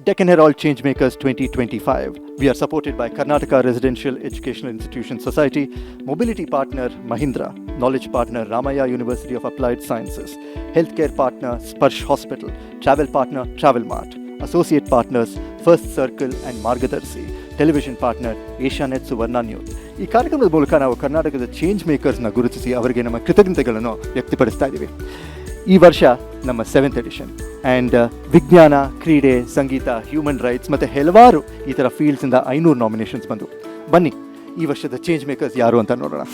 Deccan Herald Changemakers 2025. We are supported by Karnataka Residential Educational Institution Society, Mobility Partner Mahindra, Knowledge Partner Ramaya University of Applied Sciences, Healthcare Partner Sparsh Hospital, Travel Partner Travel Mart, Associate Partners First Circle and Margadarsi, Television Partner Asianet Suvarna News. ಈ ಕಾರ್ಯಕ್ರಮದ ಮೂಲಕ ನಾವು ಕರ್ನಾಟಕದ change ಮೇಕರ್ಸ್ನ ಗುರುತಿಸಿ ಅವರಿಗೆ ನಮ್ಮ ಕೃತಜ್ಞತೆಗಳನ್ನು ವ್ಯಕ್ತಪಡಿಸ್ತಾ ಇದ್ದೀವಿ. ಈ ವರ್ಷ ನಮ್ಮ 7th ಎಡಿಷನ್ ಆ್ಯಂಡ್ ವಿಜ್ಞಾನ, ಕ್ರೀಡೆ, ಸಂಗೀತ, ಹ್ಯೂಮನ್ ರೈಟ್ಸ್ ಮತ್ತು ಹಲವಾರು ಈ ಥರ ಫೀಲ್ಡ್ಸಿಂದ 500 ನಾಮಿನೇಷನ್ಸ್ ಬಂದು. ಬನ್ನಿ ಈ ವರ್ಷದ ಚೇಂಜ್ ಮೇಕರ್ಸ್ ಯಾರು ಅಂತ ನೋಡೋಣ.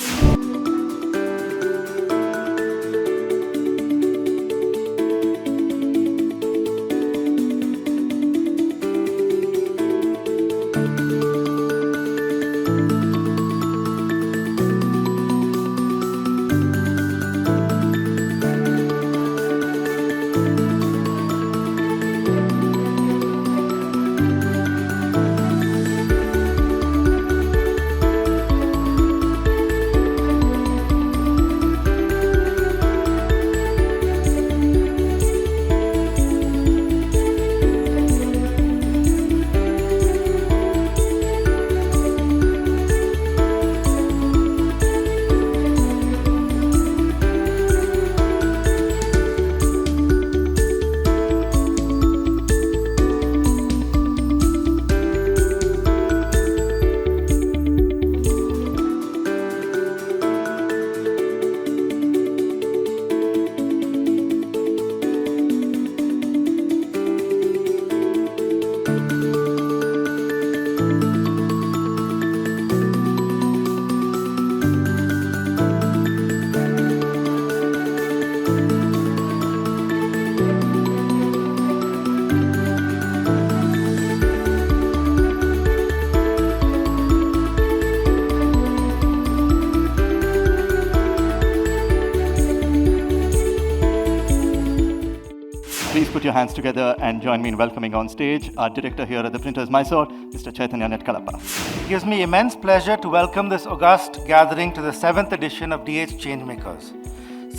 Please put your hands together and join me in welcoming on stage our director here at the Printers Mysore, Mr. Chaitanya Netkalappa. It gives me immense pleasure to welcome this august gathering to the 7th edition of DH Changemakers.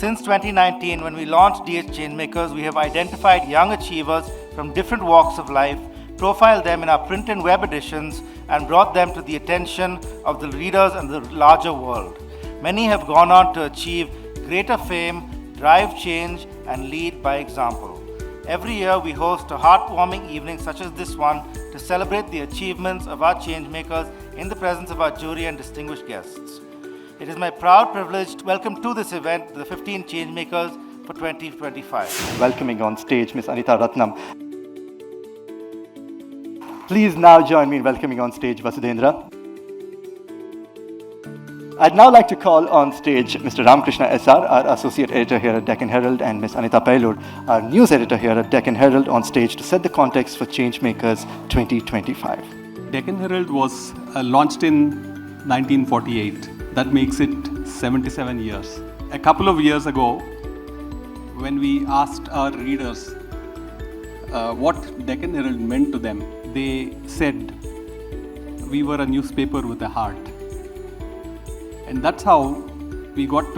Since 2019, when we launched DH Changemakers, we have identified young achievers from different walks of life, profiled them in our print and web editions, and brought them to the attention of the readers and the larger world. Many have gone on to achieve greater fame, drive change, and lead by example. Every year we host a heartwarming evening such as this one to celebrate the achievements of our changemakers in the presence of our jury and distinguished guests. It is my proud privilege to welcome to this event the 15 changemakers for 2025. Welcoming on stage Ms. Anita Ratnam. Please now join me in welcoming on stage Vasudendra. I'd now like to call on stage Mr. Ramakrishna SR, our Associate Editor here at Deccan Herald, and Ms. Anita Pailur, our News Editor here at Deccan Herald, on stage to set the context for Changemakers 2025. Deccan Herald was launched in 1948. That makes it 77 years. A couple of years ago, when we asked our readers what Deccan Herald meant to them, they said we were a newspaper with a heart. And that's how we got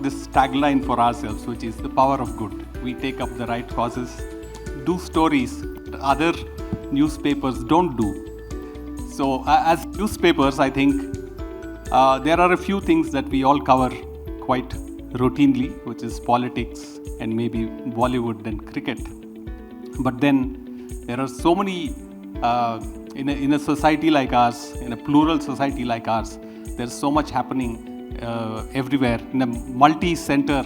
this tagline for ourselves, which is the power of good. We take up the right causes, do stories that other newspapers don't do. So as newspapers, I think there are a few things that we all cover quite routinely, which is politics and maybe Bollywood and cricket. But then there are so many, in a society like ours, in a plural society like ours, there's so much happening everywhere. In a multi-center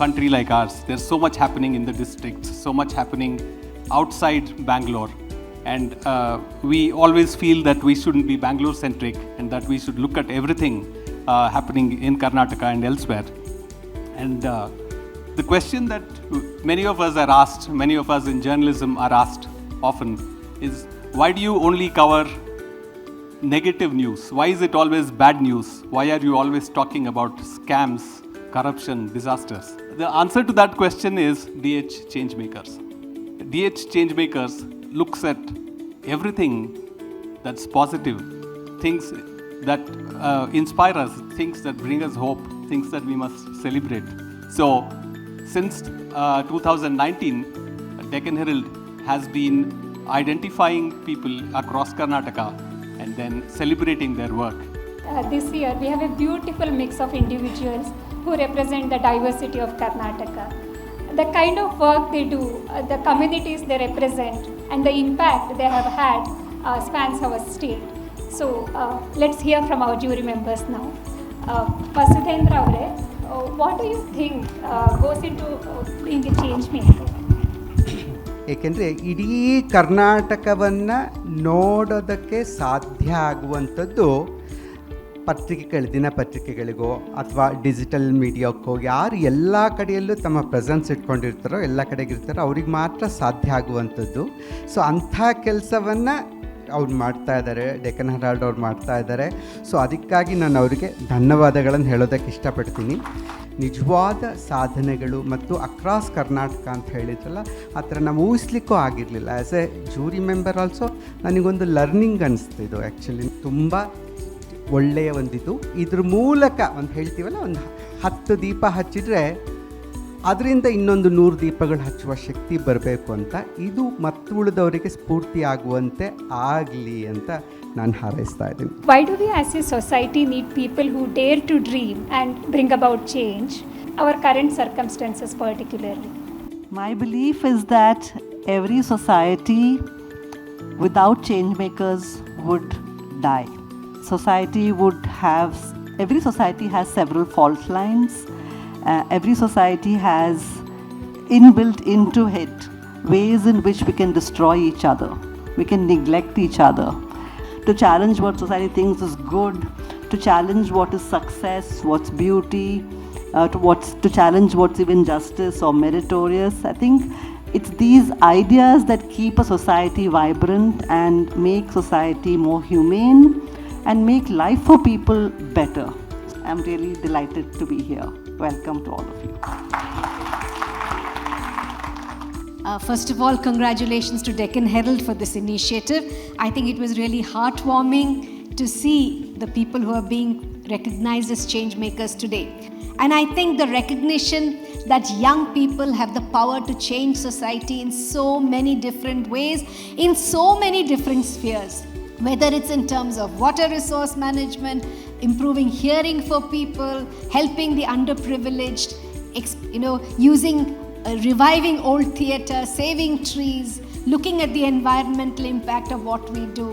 country like ours, there's so much happening in the districts, so much happening outside Bangalore. And we always feel that we shouldn't be Bangalore-centric and that we should look at everything happening in Karnataka and elsewhere. And the question that many of us are asked, many of us in journalism are asked often, is why do you only cover negative news? Why is it always bad news? Why are you always talking about scams, corruption, disasters? The answer to that question is DH Changemakers. DH Changemakers looks at everything that's positive, things that inspire us, things that bring us hope, things that we must celebrate. So, since 2019, Deccan Herald has been identifying people across Karnataka and then celebrating their work. This year we have a beautiful mix of individuals who represent the diversity of Karnataka. The kind of work they do, the communities they represent, and the impact they have had spans our state. So let's hear from our jury members now. Vasudhendra Avare, what do you think goes into being a change maker? ಏಕೆಂದರೆ ಇಡೀ ಕರ್ನಾಟಕವನ್ನು ನೋಡೋದಕ್ಕೆ ಸಾಧ್ಯ ಆಗುವಂಥದ್ದು ದಿನಪತ್ರಿಕೆಗಳಿಗೋ ಅಥವಾ digital ಮೀಡಿಯಾಕ್ಕೋ ಯಾರು ಎಲ್ಲ ಕಡೆಯಲ್ಲೂ ತಮ್ಮ ಪ್ರೆಸೆನ್ಸ್ ಇಟ್ಕೊಂಡಿರ್ತಾರೋ ಎಲ್ಲ ಕಡೆಗಿರ್ತಾರೋ ಅವ್ರಿಗೆ ಮಾತ್ರ ಸಾಧ್ಯ ಆಗುವಂಥದ್ದು. ಸೊ ಅಂಥ ಕೆಲಸವನ್ನು ಅವ್ರು ಮಾಡ್ತಾ ಇದ್ದಾರೆ, ಡೆಕ್ಕನ್ ಹೆರಾಲ್ಡ್ ಅವ್ರು ಮಾಡ್ತಾ ಇದ್ದಾರೆ. ಸೊ ಅದಕ್ಕಾಗಿ ನಾನು ಅವರಿಗೆ ಧನ್ಯವಾದಗಳನ್ನು ಹೇಳೋದಕ್ಕೆ ಇಷ್ಟಪಡ್ತೀನಿ. ನಿಜವಾದ ಸಾಧನೆಗಳು ಮತ್ತು ಅಕ್ರಾಸ್ ಕರ್ನಾಟಕ ಅಂತ ಹೇಳಿದ್ರಲ್ಲ, ಆ ಥರ ನಾವು ಊಹಿಸ್ಲಿಕ್ಕೂ ಆಗಿರಲಿಲ್ಲ. As A jury member also ನನಗೊಂದು ಲರ್ನಿಂಗ್ ಅನಿಸ್ತಿದ್ದು. ಆ್ಯಕ್ಚುಲಿ ತುಂಬ ಒಳ್ಳೆಯ ಒಂದಿದು. ಇದ್ರ ಮೂಲಕ ಒಂದು ಹೇಳ್ತೀವಲ್ಲ, ಒಂದು 10 ದೀಪ ಹಚ್ಚಿದರೆ ಅದರಿಂದ ಇನ್ನೊಂದು 100 ದೀಪಗಳು ಹಚ್ಚುವ ಶಕ್ತಿ ಬರಬೇಕು ಅಂತ, ಇದು ಮತ್ತು ಉಳಿದವರಿಗೆ ಸ್ಫೂರ್ತಿ ಆಗುವಂತೆ ಆಗಲಿ ಅಂತ ನಾನು ಹಾರೈಸ್ತಾ ಇದ್ದೀನಿ. Why do we as a society need people who dare to dream and bring about change, our current circumstances particularly? My belief is that every society without change makers would die. Every society has several fault lines. Every society has inbuilt into it ways in which we can destroy each other. We can neglect each other. To challenge what society thinks is good, to challenge what is success, what's beauty, to challenge what's even justice or meritorious. I think it's these ideas that keep a society vibrant and make society more humane and make life for people better. I'm really delighted to be here. Welcome to all of you. First of all, congratulations to Deccan Herald for this initiative. I think it was really heartwarming to see the people who are being recognized as change makers today. And I think the recognition that young people have the power to change society in so many different ways, in so many different spheres, whether it's in terms of water resource management, improving hearing for people, helping the underprivileged, using reviving old theatre, saving trees, looking at the environmental impact of what we do.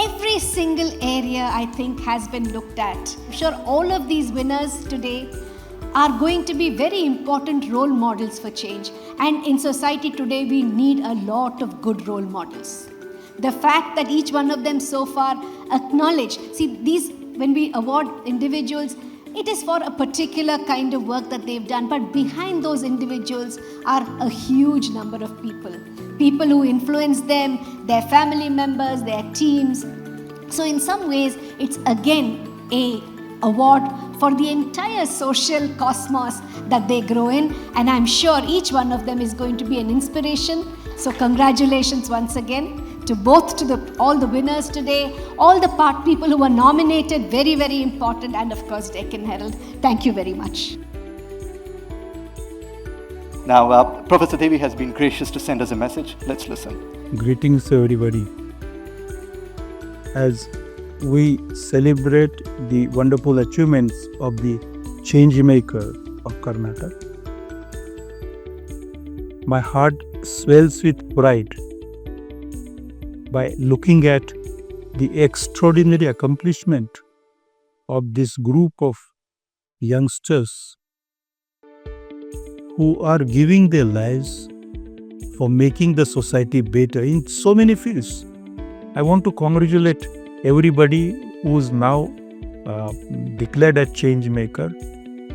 Every single area, I think, has been looked at. I'm sure all of these winners today are going to be very important role models for change. And in society today, we need a lot of good role models. The fact that each one of them so far acknowledge, when we award individuals, it is for a particular kind of work that they've done, but behind those individuals are a huge number of people who influence them, their family members, their teams. So in some ways, it's again a award for the entire social cosmos that they grow in, and I'm sure each one of them is going to be an inspiration. So congratulations once again to all the winners today, all the people who were nominated, very, very important, and of course Deccan Herald. Thank you very much. Now, Professor Devi has been gracious to send us a message. Let's listen. Greetings everybody. As we celebrate the wonderful achievements of the Changemaker of Karnataka, my heart swells with pride by looking at the extraordinary accomplishment of this group of youngsters who are giving their lives for making the society better in so many fields. I want to congratulate everybody who is now declared a change maker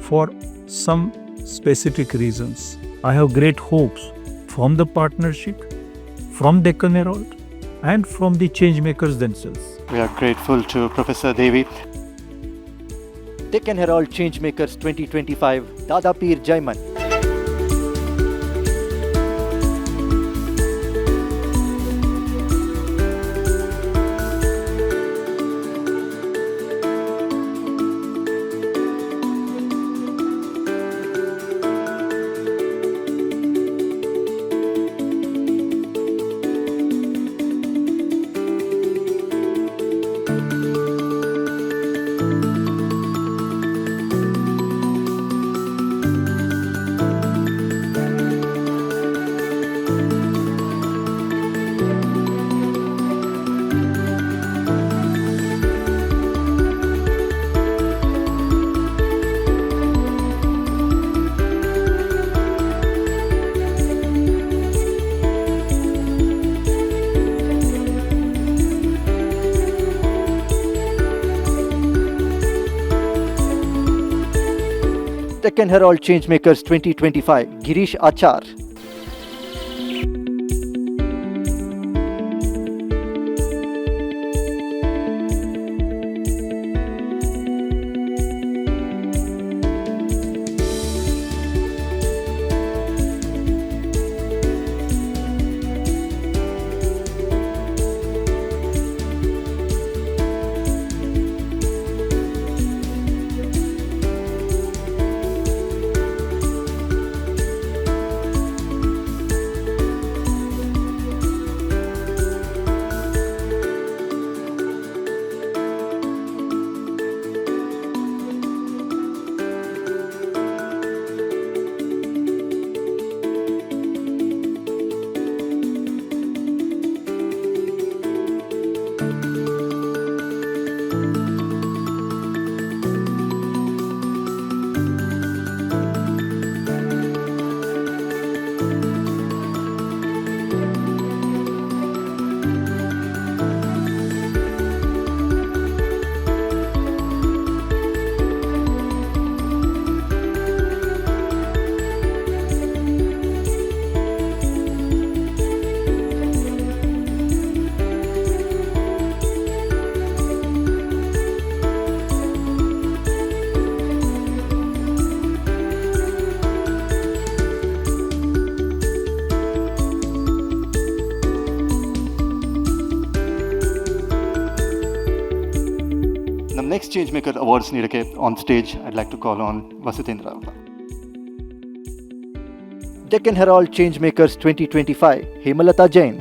for some specific reasons. I have great hopes from the partnership, from Deccan Herald, and from the change makers themselves. We are grateful to Professor Devi. Deccan Herald Changemakers 2025, Dada Peer Jaiman. Deccan Herald Changemakers 2025, Girish Achar. Next Changemaker Awards ನೀಡಕ್ಕೆ on stage, I'd like to call on Vasudendra. Deccan Herald Changemakers 2025, Hemalata Jain.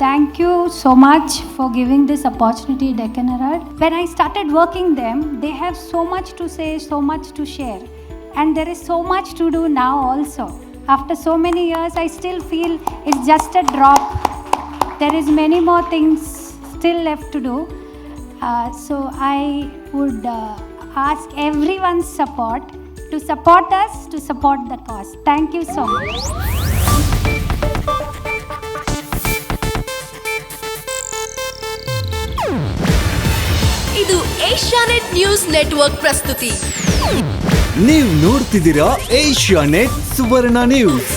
Thank you so much for giving this opportunity, Deccan Herald. When I started working them, they have so much to say, so much to share. And there is so much to do now also. After so many years, I still feel it's just a drop. There is many more things still left to do. So I would ask everyone's support to support us, to support the cause. Thank you so much. ಇದು Asianet news network ಪ್ರಸ್ತುತಿ. ನೀವು ನೋಡ್ತಿದ್ದೀರಾ Asianet ಸುವರ್ಣ news.